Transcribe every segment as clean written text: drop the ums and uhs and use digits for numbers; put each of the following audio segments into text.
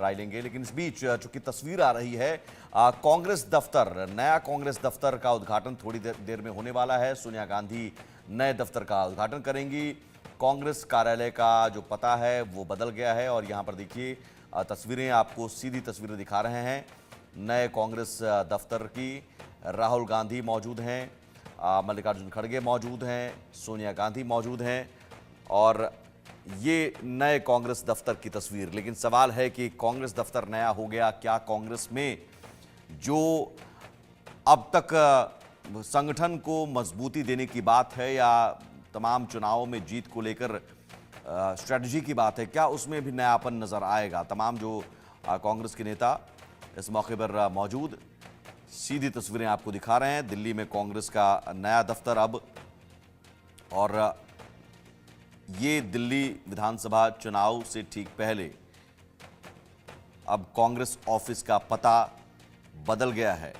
राय लेंगे। लेकिन इस बीच चूंकि तस्वीर आ रही है कांग्रेस दफ्तर, नया कांग्रेस दफ्तर का उद्घाटन थोड़ी देर में होने वाला है। सोनिया गांधी नए दफ्तर का उद्घाटन करेंगी। कांग्रेस कार्यालय का जो पता है वो बदल गया है और यहाँ पर देखिए तस्वीरें, आपको सीधी तस्वीरें दिखा रहे हैं नए कांग्रेस दफ्तर की। राहुल गांधी मौजूद हैं, मल्लिकार्जुन खड़गे मौजूद हैं, सोनिया गांधी मौजूद हैं और ये नए कांग्रेस दफ्तर की तस्वीर। लेकिन सवाल है कि कांग्रेस दफ्तर नया हो गया, क्या कांग्रेस में जो अब तक संगठन को मजबूती देने की बात है या तमाम चुनावों में जीत को लेकर स्ट्रेटजी की बात है, क्या उसमें भी नयापन नजर आएगा? तमाम जो कांग्रेस के नेता इस मौके पर मौजूद, सीधी तस्वीरें आपको दिखा रहे हैं। दिल्ली में कांग्रेस का नया दफ्तर अब, और ये दिल्ली विधानसभा चुनाव से ठीक पहले अब कांग्रेस ऑफिस का पता बदल गया है।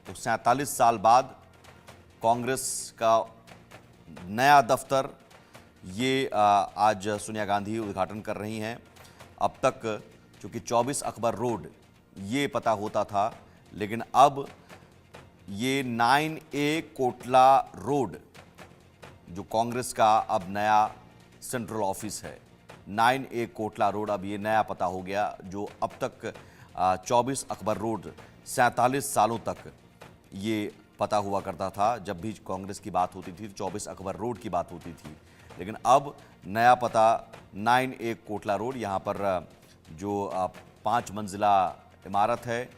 तो 47 साल बाद कांग्रेस का नया दफ्तर, ये आज सोनिया गांधी उद्घाटन कर रही हैं। अब तक चूंकि 24 अकबर रोड ये पता होता था, लेकिन अब ये 9A कोटला रोड जो कांग्रेस का अब नया सेंट्रल ऑफिस है, 9A कोटला रोड, अब ये नया पता हो गया। जो अब तक 24 अकबर रोड 47 सालों तक ये पता हुआ करता था। जब भी कांग्रेस की बात होती थी 24 अकबर रोड की बात होती थी, लेकिन अब नया पता 9A कोटला रोड। यहाँ पर जो 5 मंजिला इमारत है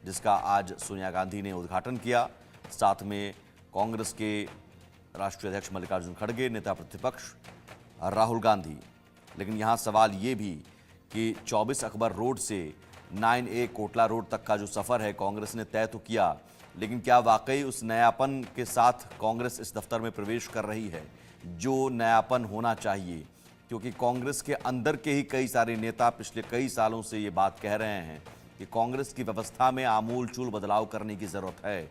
जिसका आज सोनिया गांधी ने उद्घाटन किया, साथ में कांग्रेस के राष्ट्रीय अध्यक्ष मल्लिकार्जुन खड़गे, नेता प्रतिपक्ष राहुल गांधी। लेकिन यहाँ सवाल ये भी कि 24 अकबर रोड से 9A कोटला रोड तक का जो सफ़र है कांग्रेस ने तय तो किया, लेकिन क्या वाकई उस नयापन के साथ कांग्रेस इस दफ्तर में प्रवेश कर रही है जो नयापन होना चाहिए? क्योंकि कांग्रेस के अंदर के ही कई सारे नेता पिछले कई सालों से ये बात कह रहे हैं कि कांग्रेस की व्यवस्था में आमूल चूल बदलाव करने की ज़रूरत है।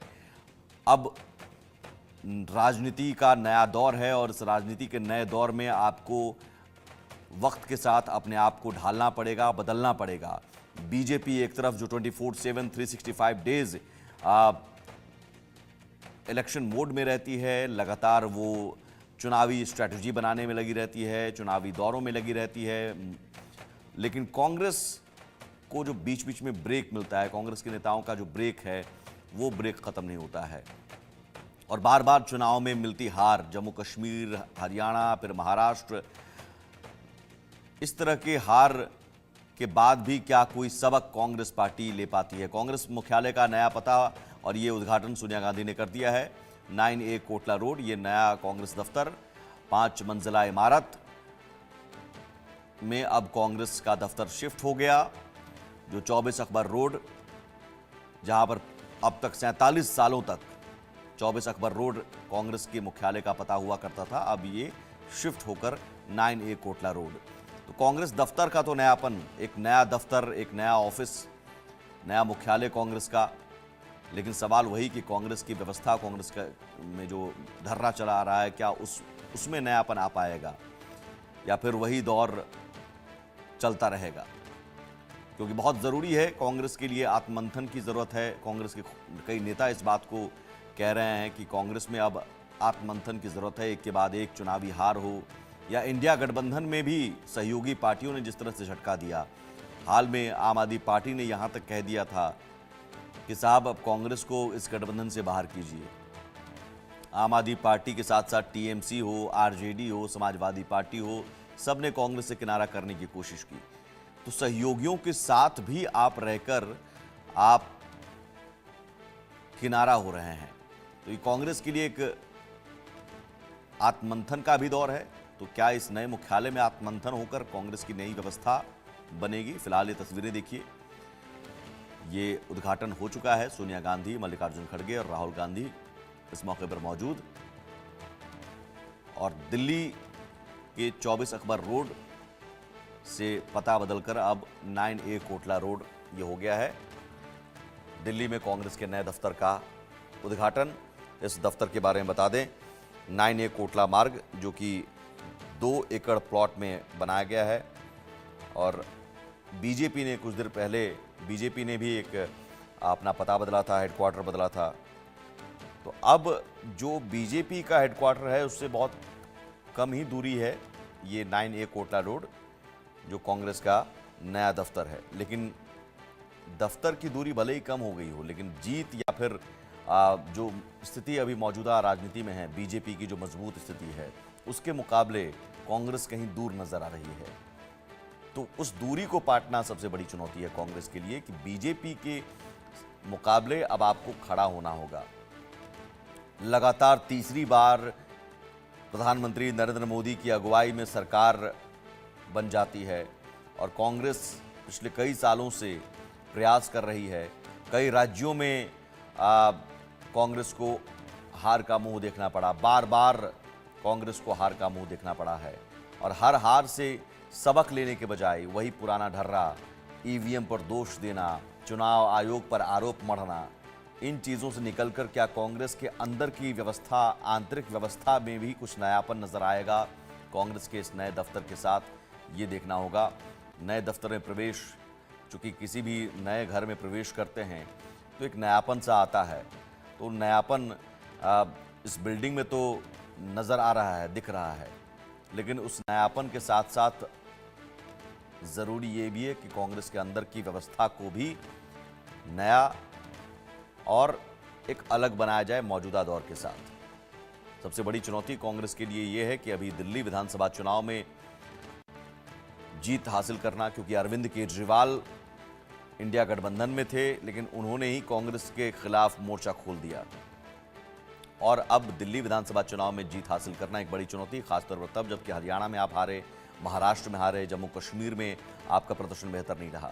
अब राजनीति का नया दौर है और इस राजनीति के नए दौर में आपको वक्त के साथ अपने आप को ढालना पड़ेगा, बदलना पड़ेगा। बीजेपी एक तरफ जो 24/7 365 डेज इलेक्शन मोड में रहती है, लगातार वो चुनावी स्ट्रैटेजी बनाने में लगी रहती है, चुनावी दौरों में लगी रहती है, लेकिन कांग्रेस को जो बीच बीच में ब्रेक मिलता है, कांग्रेस के नेताओं का जो ब्रेक है वो ब्रेक ख़त्म नहीं होता है और बार बार चुनाव में मिलती हार, जम्मू कश्मीर, हरियाणा, फिर महाराष्ट्र, इस तरह के हार के बाद भी क्या कोई सबक कांग्रेस पार्टी ले पाती है? कांग्रेस मुख्यालय का नया पता और ये उद्घाटन सोनिया गांधी ने कर दिया है। 9A कोटला रोड, ये नया कांग्रेस दफ्तर, 5 मंजिला इमारत में अब कांग्रेस का दफ्तर शिफ्ट हो गया। जो 24 अकबर रोड, जहां पर अब तक 47 सालों तक 24 अकबर रोड कांग्रेस के मुख्यालय का पता हुआ करता था, अब ये शिफ्ट होकर 9A कोटला रोड। तो कांग्रेस दफ्तर का तो नयापन, एक नया दफ्तर, एक नया ऑफिस, नया मुख्यालय कांग्रेस का, लेकिन सवाल वही कि कांग्रेस की व्यवस्था, कांग्रेस का में जो धर्रा चला आ रहा है, क्या उसमें नयापन आ पाएगा या फिर वही दौर चलता रहेगा? क्योंकि बहुत ज़रूरी है कांग्रेस के लिए, आत्ममंथन की ज़रूरत है। कांग्रेस के कई नेता इस बात को कह रहे हैं कि कांग्रेस में अब आत्ममंथन की ज़रूरत है। एक के बाद एक चुनावी हार हो या इंडिया गठबंधन में भी सहयोगी पार्टियों ने जिस तरह से झटका दिया, हाल में आम आदमी पार्टी ने यहाँ तक कह दिया था कि साहब अब कांग्रेस को इस गठबंधन से बाहर कीजिए। आम आदमी पार्टी के साथ साथ TMC हो, RJD हो, समाजवादी पार्टी हो, सब ने कांग्रेस से किनारा करने की कोशिश की। तो सहयोगियों के साथ भी आप रहकर आप किनारा हो रहे हैं, तो ये कांग्रेस के लिए एक आत्ममंथन का भी दौर है। तो क्या इस नए मुख्यालय में आत्ममंथन होकर कांग्रेस की नई व्यवस्था बनेगी? फिलहाल ये तस्वीरें देखिए, ये उद्घाटन हो चुका है। सोनिया गांधी, मल्लिकार्जुन खड़गे और राहुल गांधी इस मौके पर मौजूद, और दिल्ली के 24 अकबर रोड से पता बदलकर अब 9A कोटला रोड ये हो गया है। दिल्ली में कांग्रेस के नए दफ्तर का उद्घाटन। इस दफ्तर के बारे में बता दें, 9A कोटला मार्ग, जो कि एकड़ प्लॉट में बनाया गया है। और बीजेपी ने कुछ देर पहले बीजेपी ने भी एक अपना पता बदला था, हेडक्वार्टर बदला था। तो अब जो बीजेपी का हेडक्वार्टर है उससे बहुत कम ही दूरी है ये 9A कोटला रोड, जो कांग्रेस का नया दफ्तर है। लेकिन दफ्तर की दूरी भले ही कम हो गई हो, लेकिन जीत या फिर जो स्थिति अभी मौजूदा राजनीति में है, बीजेपी की जो मजबूत स्थिति है, उसके मुकाबले कांग्रेस कहीं दूर नजर आ रही है। तो उस दूरी को पाटना सबसे बड़ी चुनौती है कांग्रेस के लिए कि बीजेपी के मुकाबले अब आपको खड़ा होना होगा। लगातार तीसरी बार प्रधानमंत्री नरेंद्र मोदी की अगुवाई में सरकार बन जाती है और कांग्रेस पिछले कई सालों से प्रयास कर रही है। कई राज्यों में कांग्रेस को हार का मुंह देखना पड़ा, बार बार कांग्रेस को हार का मुंह देखना पड़ा है। और हर हार से सबक लेने के बजाय वही पुराना ढर्रा, ईवीएम पर दोष देना, चुनाव आयोग पर आरोप मढ़ना, इन चीज़ों से निकलकर क्या कांग्रेस के अंदर की व्यवस्था, आंतरिक व्यवस्था में भी कुछ नयापन नजर आएगा कांग्रेस के इस नए दफ्तर के साथ, ये देखना होगा। नए दफ्तर में प्रवेश, चूँकि किसी भी नए घर में प्रवेश करते हैं तो एक नयापन सा आता है। तो नयापन इस बिल्डिंग में तो नज़र आ रहा है, दिख रहा है, लेकिन उस नयापन के साथ साथ ज़रूरी ये भी है कि कांग्रेस के अंदर की व्यवस्था को भी नया और एक अलग बनाया जाए मौजूदा दौर के साथ। सबसे बड़ी चुनौती कांग्रेस के लिए ये है कि अभी दिल्ली विधानसभा चुनाव में जीत हासिल करना, क्योंकि अरविंद केजरीवाल इंडिया गठबंधन में थे, लेकिन उन्होंने ही कांग्रेस के खिलाफ मोर्चा खोल दिया। और अब दिल्ली विधानसभा चुनाव में जीत हासिल करना एक बड़ी चुनौती, खासतौर पर तब जबकि हरियाणा में आप हारे, महाराष्ट्र में हारे, जम्मू कश्मीर में आपका प्रदर्शन बेहतर नहीं रहा।